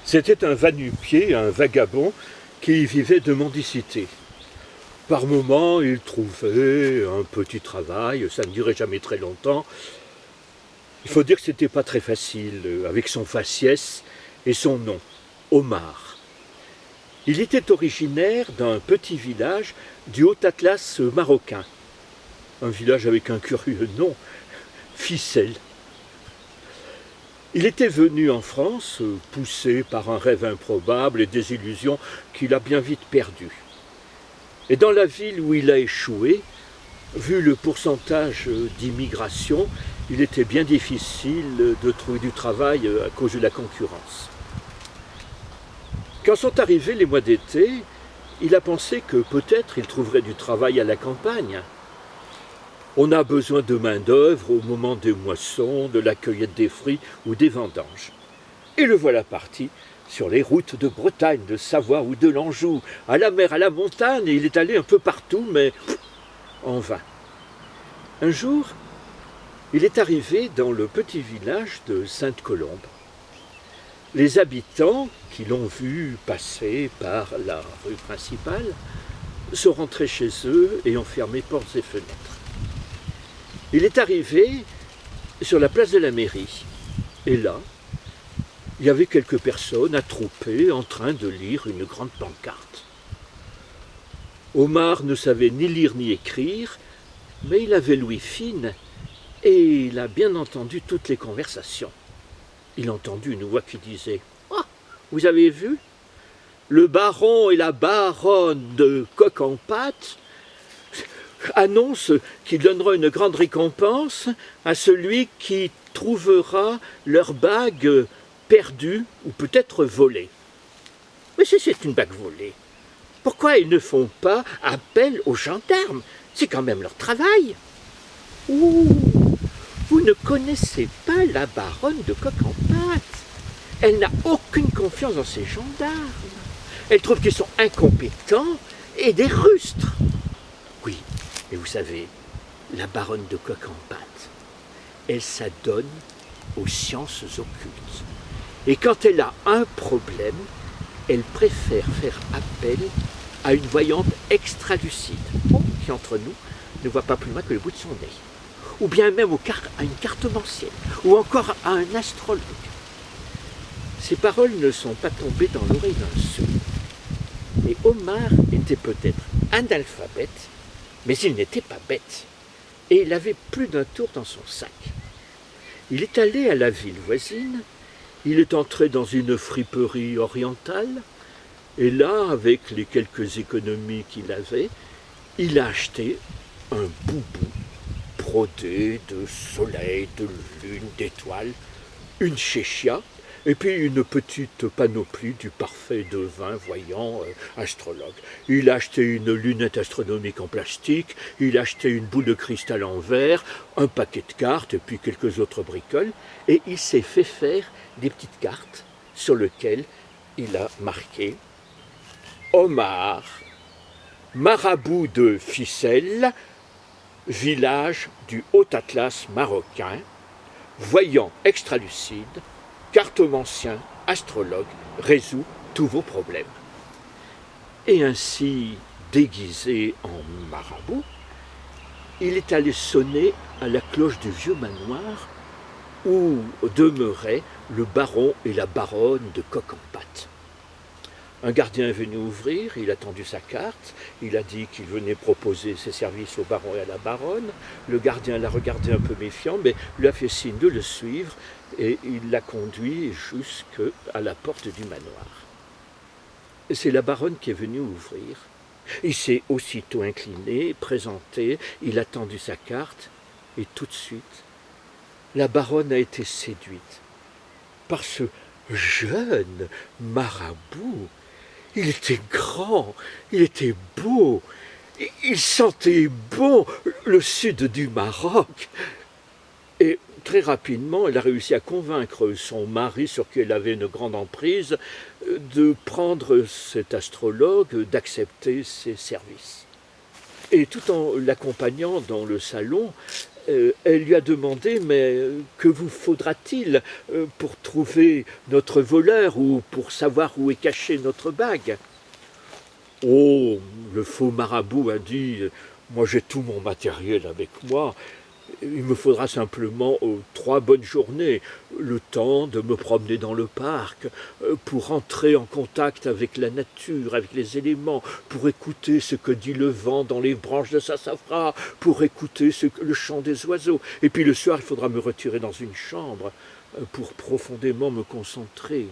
C'était un va-nu-pied, un vagabond, qui vivait de mendicité. Par moments, il trouvait un petit travail, ça ne durait jamais très longtemps. Il faut dire que c'était pas très facile, avec son faciès et son nom, Omar. Il était originaire d'un petit village du Haut-Atlas marocain. Un village avec un curieux nom, Ficelle. Il était venu en France, poussé par un rêve improbable et des illusions qu'il a bien vite perdues. Et dans la ville où il a échoué, vu le pourcentage d'immigration, il était bien difficile de trouver du travail à cause de la concurrence. Quand sont arrivés les mois d'été, il a pensé que peut-être il trouverait du travail à la campagne. On a besoin de main-d'œuvre au moment des moissons, de la cueillette des fruits ou des vendanges. Et le voilà parti sur les routes de Bretagne, de Savoie ou de l'Anjou, à la mer, à la montagne, et il est allé un peu partout, mais en vain. Un jour, il est arrivé dans le petit village de Sainte-Colombe. Les habitants, qui l'ont vu passer par la rue principale, sont rentrés chez eux et ont fermé portes et fenêtres. Il est arrivé sur la place de la mairie. Et là, il y avait quelques personnes attroupées en train de lire une grande pancarte. Omar ne savait ni lire ni écrire, mais il avait l'ouïe fine et il a bien entendu toutes les conversations. Il a entendu une voix qui disait « Ah, vous avez vu? Le baron et la baronne de Coq-en-Pâte annonce qu'il donnera une grande récompense à celui qui trouvera leur bague perdue ou peut-être volée. Mais si c'est une bague volée, pourquoi ils ne font pas appel aux gendarmes? C'est quand même leur travail. Ouh, vous ne connaissez pas la baronne de Coq-en-Pâte. Elle n'a aucune confiance dans ses gendarmes. Elle trouve qu'ils sont incompétents et des rustres. Oui, mais vous savez, la baronne de Coq-en-Pâte, elle s'adonne aux sciences occultes. Et quand elle a un problème, elle préfère faire appel à une voyante extralucide, qui entre nous ne voit pas plus loin que le bout de son nez, ou bien même à une cartomancienne, ou encore à un astrologue. Ces paroles ne sont pas tombées dans l'oreille d'un sourd. Et Omar était peut-être analphabète, mais il n'était pas bête, et il avait plus d'un tour dans son sac. Il est allé à la ville voisine, il est entré dans une friperie orientale, et là, avec les quelques économies qu'il avait, il a acheté un boubou brodé de soleil, de lune, d'étoiles, une chéchia, et puis une petite panoplie du parfait devin voyant astrologue. Il a acheté une lunette astronomique en plastique, il a acheté une boule de cristal en verre, un paquet de cartes et puis quelques autres bricoles, et il s'est fait faire des petites cartes sur lesquelles il a marqué Omar, marabout de Ficelle, village du Haut-Atlas marocain, voyant extralucide, cartomancien, astrologue, résout tous vos problèmes. Et ainsi, déguisé en marabout, il est allé sonner à la cloche du vieux manoir où demeuraient le baron et la baronne de Coq-en-Pâte. Un gardien est venu ouvrir, il a tendu sa carte, il a dit qu'il venait proposer ses services au baron et à la baronne. Le gardien l'a regardé un peu méfiant, mais lui a fait signe de le suivre et il l'a conduit jusqu'à la porte du manoir. C'est la baronne qui est venue ouvrir. Il s'est aussitôt incliné, présenté, il a tendu sa carte et tout de suite, la baronne a été séduite par ce jeune marabout. Il était grand, il était beau, il sentait bon le sud du Maroc. Et très rapidement, elle a réussi à convaincre son mari, sur qui elle avait une grande emprise, de prendre cet astrologue, d'accepter ses services. Et tout en l'accompagnant dans le salon, elle lui a demandé, mais que vous faudra-t-il pour trouver notre voleur ou pour savoir où est cachée notre bague? Oh, le faux marabout a dit, moi j'ai tout mon matériel avec moi, il me faudra simplement 3 bonnes journées, le temps de me promener dans le parc, pour entrer en contact avec la nature, avec les éléments, pour écouter ce que dit le vent dans les branches de sassafras, pour écouter le chant des oiseaux. Et puis le soir, il faudra me retirer dans une chambre pour profondément me concentrer.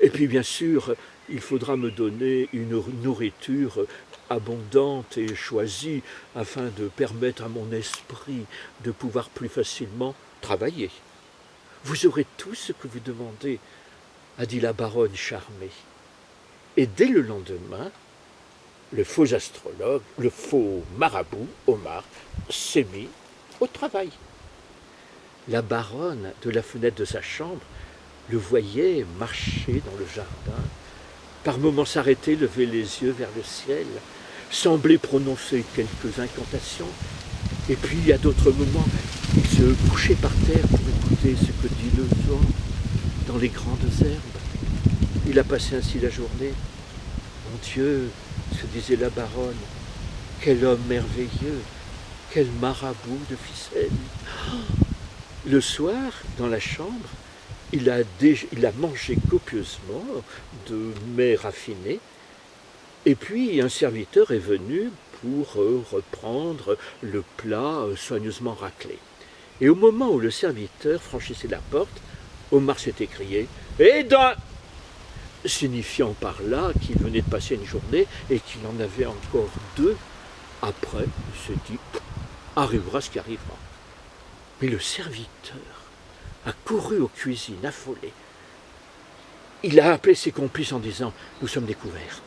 Et puis bien sûr, il faudra me donner une nourriture abondante et choisie afin de permettre à mon esprit de pouvoir plus facilement travailler. Vous aurez tout ce que vous demandez, a dit la baronne charmée. Et dès le lendemain, le faux astrologue, le faux marabout, Omar, s'est mis au travail. La baronne, de la fenêtre de sa chambre, le voyait marcher dans le jardin, par moments s'arrêter, lever les yeux vers le ciel, sembler prononcer quelques incantations, et puis à d'autres moments, il se couchait par terre pour écouter ce que dit le vent dans les grandes herbes. Il a passé ainsi la journée. Mon Dieu, se disait la baronne, quel homme merveilleux, quel marabout de ficelle. Le soir, dans la chambre, il a mangé copieusement de mets raffinés, et puis un serviteur est venu pour reprendre le plat soigneusement raclé. Et au moment où le serviteur franchissait la porte, Omar s'est écrié « Eh ben !» signifiant par là qu'il venait de passer une journée et qu'il en avait encore 2. Après, il s'est dit « Arrivera ce qui arrivera ». Mais le serviteur a couru aux cuisines, affolé. Il a appelé ses complices en disant « Nous sommes découverts.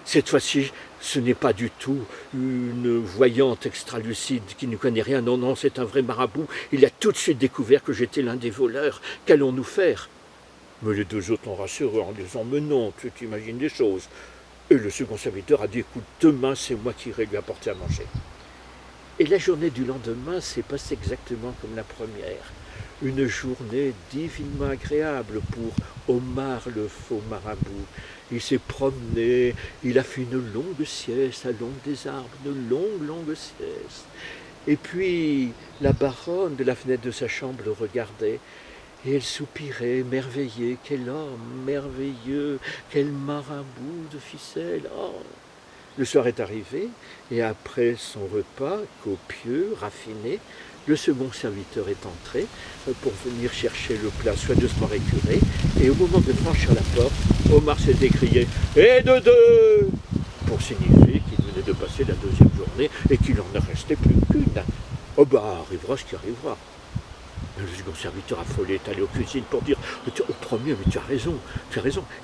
Cette fois-ci, ce n'est pas du tout une voyante extralucide qui ne connaît rien. Non, non, c'est un vrai marabout. Il a tout de suite découvert que j'étais l'un des voleurs. Qu'allons-nous faire ?» Mais les 2 autres l'ont rassuré en disant « Mais non, tu t'imagines des choses. » Et le second serviteur a dit « Écoute, demain, c'est moi qui irai lui apporter à manger. » Et la journée du lendemain s'est passée exactement comme la première. Une journée divinement agréable pour Omar le faux marabout. Il s'est promené, il a fait une longue sieste à l'ombre des arbres, une longue sieste. Et puis la baronne de la fenêtre de sa chambre le regardait, et elle soupirait, émerveillée. Quel homme merveilleux, quel marabout de ficelle. Oh. Le soir est arrivé, et après son repas copieux, raffiné, le second serviteur est entré pour venir chercher le plat soigneusement récuré, et au moment de franchir la porte, Omar s'est écrié « Et de 2 !» pour signifier qu'il venait de passer la 2e journée et qu'il en restait plus qu'1. Oh bah, arrivera ce qui arrivera. Le second serviteur affolé est allé aux cuisines pour dire « Au premier, mais tu as raison.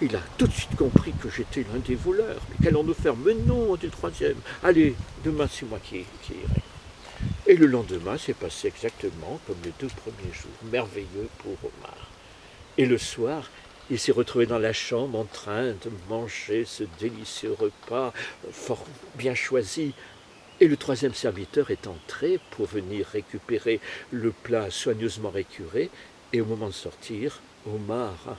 Il a tout de suite compris que j'étais l'un des voleurs. Mais qu'allons-nous faire? Mais non, du 3e. Allez, demain, c'est moi qui irai. » Et le lendemain, c'est passé exactement comme les 2 premiers jours, merveilleux pour Omar. Et le soir, il s'est retrouvé dans la chambre en train de manger ce délicieux repas, fort bien choisi. Et le 3e serviteur est entré pour venir récupérer le plat soigneusement récuré, et au moment de sortir, Omar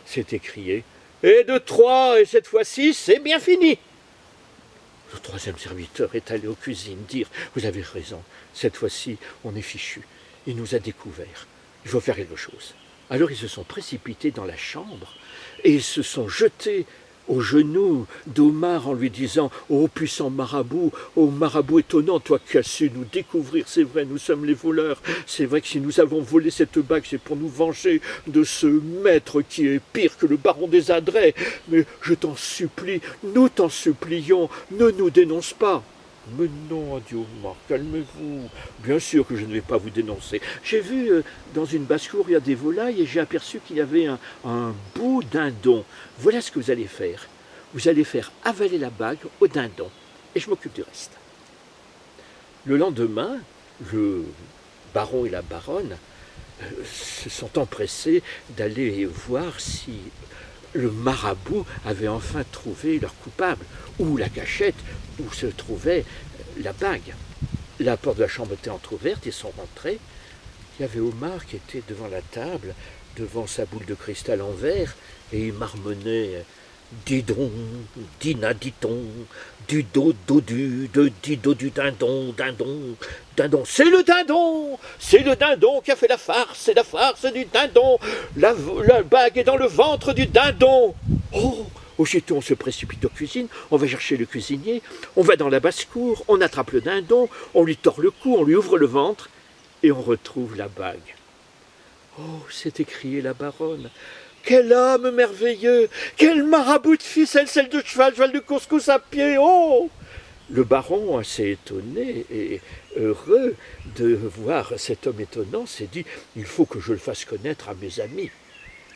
s'est écrié « Et de 3, et cette fois-ci, c'est bien fini !» Le 3e serviteur est allé aux cuisines dire « Vous avez raison, cette fois-ci, on est fichu. Il nous a découverts. Il faut faire quelque chose. » Alors ils se sont précipités dans la chambre et ils se sont jetés aux genoux d'Omar en lui disant « Ô puissant marabout, ô marabout étonnant, toi qui as su nous découvrir, c'est vrai, nous sommes les voleurs, c'est vrai que si nous avons volé cette bague, c'est pour nous venger de ce maître qui est pire que le baron des Adrets, mais je t'en supplie, nous t'en supplions, ne nous dénonce pas. » « Mais non, a dit Omar, calmez-vous. Bien sûr que je ne vais pas vous dénoncer. J'ai vu dans une basse-cour, il y a des volailles et j'ai aperçu qu'il y avait un beau dindon. Voilà ce que vous allez faire. Vous allez faire avaler la bague au dindon et je m'occupe du reste. » Le lendemain, le baron et la baronne se sont empressés d'aller voir si le marabout avait enfin trouvé leur coupable, ou la cachette où se trouvait la bague. La porte de la chambre était entr'ouverte, ils sont rentrés. Il y avait Omar qui était devant la table, devant sa boule de cristal en verre, et il marmonnait « Dis donc, dina, dit-on, du dos, dodu, de dis do du dindon, dindon, dindon. C'est le dindon qui a fait la farce, c'est la farce du dindon. La bague est dans le ventre du dindon. » Oh, aussitôt on se précipite aux cuisines, on va chercher le cuisinier, on va dans la basse-cour, on attrape le dindon, on lui tord le cou, on lui ouvre le ventre, et on retrouve la bague. Oh, s'est écriée la baronne. Quel homme merveilleux! Quel marabout de ficelle, celle de cheval de couscous à pied! Oh! Le baron, assez étonné et heureux de voir cet homme étonnant, s'est dit « Il faut que je le fasse connaître à mes amis ».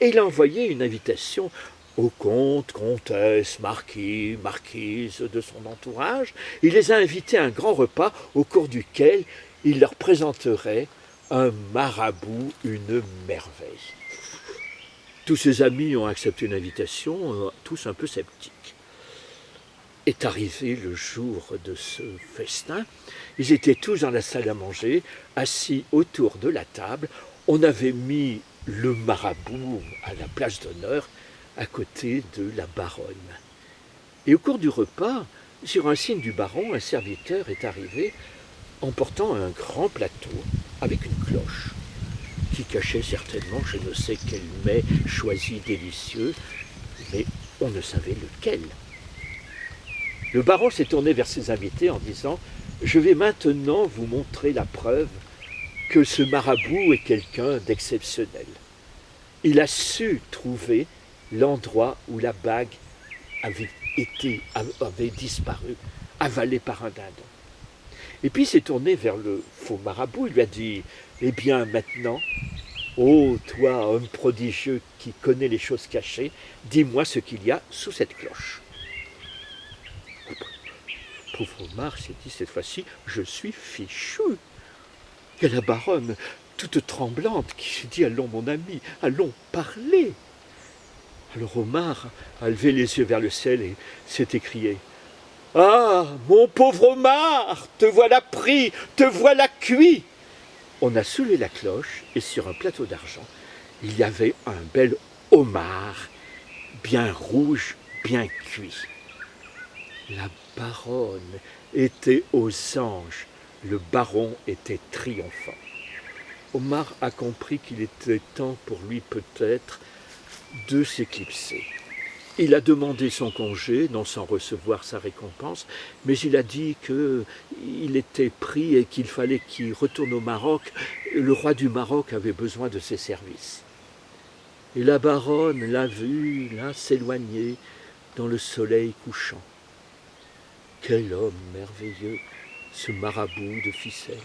Et il a envoyé une invitation aux comtes, comtesses, marquis, marquises de son entourage. Il les a invités à un grand repas au cours duquel il leur présenterait un marabout, une merveille. Tous ses amis ont accepté l'invitation, tous un peu sceptiques. Est arrivé le jour de ce festin. Ils étaient tous dans la salle à manger, assis autour de la table. On avait mis le marabout à la place d'honneur, à côté de la baronne. Et au cours du repas, sur un signe du baron, un serviteur est arrivé en portant un grand plateau avec une cloche qui cachait certainement je ne sais quel mets choisi délicieux, mais on ne savait lequel. Le baron s'est tourné vers ses invités en disant « Je vais maintenant vous montrer la preuve que ce marabout est quelqu'un d'exceptionnel. Il a su trouver l'endroit où la bague avait disparu, avalée par un dindon. » Et puis il s'est tourné vers le faux marabout, il lui a dit « Eh bien maintenant, ô toi, homme prodigieux qui connais les choses cachées, dis-moi ce qu'il y a sous cette cloche. » Pauvre Omar s'est dit cette fois-ci « Je suis fichu !» Il y a la baronne, toute tremblante, qui s'est dit « Allons mon ami, allons parler !» Alors Omar a levé les yeux vers le ciel et s'est écrié « Ah, mon pauvre Omar, te voilà pris, te voilà cuit !» On a soulevé la cloche et sur un plateau d'argent, il y avait un bel homard, bien rouge, bien cuit. La baronne était aux anges, le baron était triomphant. Omar a compris qu'il était temps pour lui peut-être de s'éclipser. Il a demandé son congé, non sans recevoir sa récompense, mais il a dit qu'il était pris et qu'il fallait qu'il retourne au Maroc. Le roi du Maroc avait besoin de ses services. Et la baronne l'a vu, là, s'éloigner dans le soleil couchant. Quel homme merveilleux, ce marabout de ficelle!